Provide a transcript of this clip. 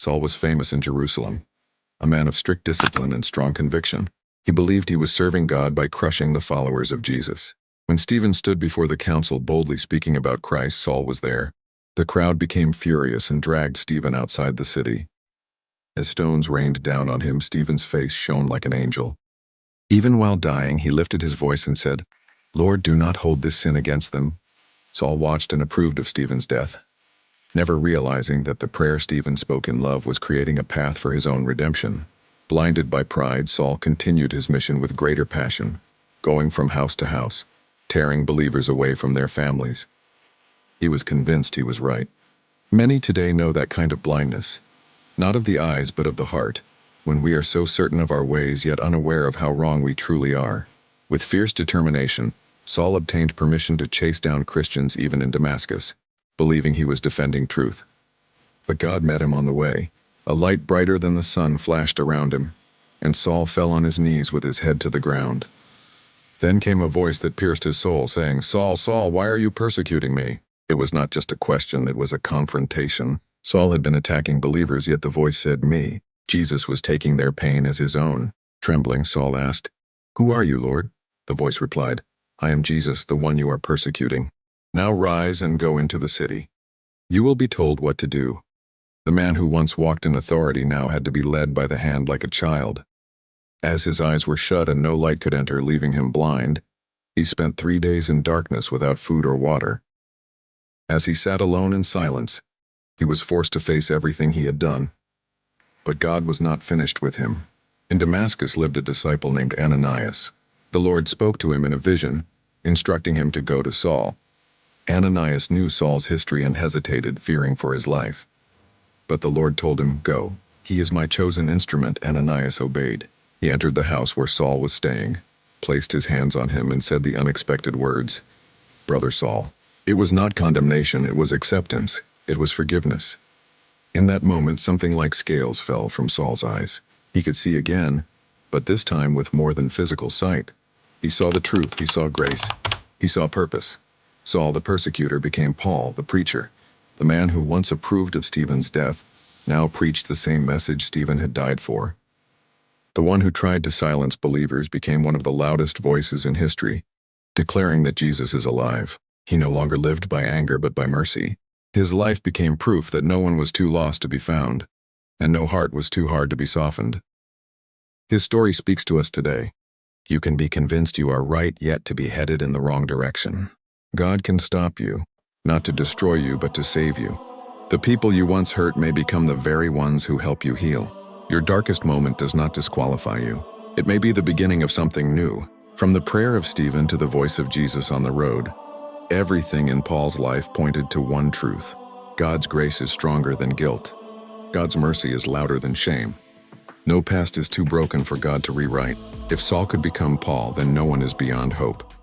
Saul was famous in Jerusalem, a man of strict discipline and strong conviction. He believed he was serving God by crushing the followers of Jesus. When Stephen stood before the council boldly speaking about Christ, Saul was there. The crowd became furious and dragged Stephen outside the city. As stones rained down on him, Stephen's face shone like an angel. Even while dying, he lifted his voice and said, "Lord, do not hold this sin against them." Saul watched and approved of Stephen's death, never realizing that the prayer Stephen spoke in love was creating a path for his own redemption. Blinded by pride, Saul continued his mission with greater passion, going from house to house, tearing believers away from their families. He was convinced he was right. Many today know that kind of blindness, not of the eyes but of the heart, when we are so certain of our ways yet unaware of how wrong we truly are. With fierce determination, Saul obtained permission to chase down Christians even in Damascus, believing he was defending truth. But God met him on the way. A light brighter than the sun flashed around him, and Saul fell on his knees with his head to the ground. Then came a voice that pierced his soul, saying, "Saul, Saul, why are you persecuting me?" It was not just a question, it was a confrontation. Saul had been attacking believers, yet the voice said, "Me." Jesus was taking their pain as his own. Trembling, Saul asked, "Who are you, Lord?" The voice replied, "I am Jesus, the one you are persecuting. Now rise and go into the city. You will be told what to do." The man who once walked in authority now had to be led by the hand like a child. As his eyes were shut and no light could enter, leaving him blind, he spent 3 days in darkness without food or water. As he sat alone in silence, he was forced to face everything he had done. But God was not finished with him. In Damascus lived a disciple named Ananias. The Lord spoke to him in a vision, instructing him to go to Saul. Ananias knew Saul's history and hesitated, fearing for his life. But the Lord told him, "Go. He is my chosen instrument." Ananias obeyed. He entered the house where Saul was staying, placed his hands on him, and said the unexpected words, "Brother Saul." It was not condemnation, it was acceptance, it was forgiveness. In that moment, something like scales fell from Saul's eyes. He could see again, but this time with more than physical sight. He saw the truth, he saw grace, he saw purpose. Saul the persecutor became Paul the preacher. The man who once approved of Stephen's death now preached the same message Stephen had died for. The one who tried to silence believers became one of the loudest voices in history, declaring that Jesus is alive. He no longer lived by anger but by mercy. His life became proof that no one was too lost to be found, and no heart was too hard to be softened. His story speaks to us today. You can be convinced you are right, yet to be headed in the wrong direction. God can stop you, not to destroy you but to save you. The people you once hurt may become the very ones who help you heal. Your darkest moment does not disqualify you. It may be the beginning of something new. From the prayer of Stephen to the voice of Jesus on the road, everything in Paul's life pointed to one truth: God's grace is stronger than guilt. God's mercy is louder than shame. No past is too broken for God to rewrite. If Saul could become Paul, then no one is beyond hope.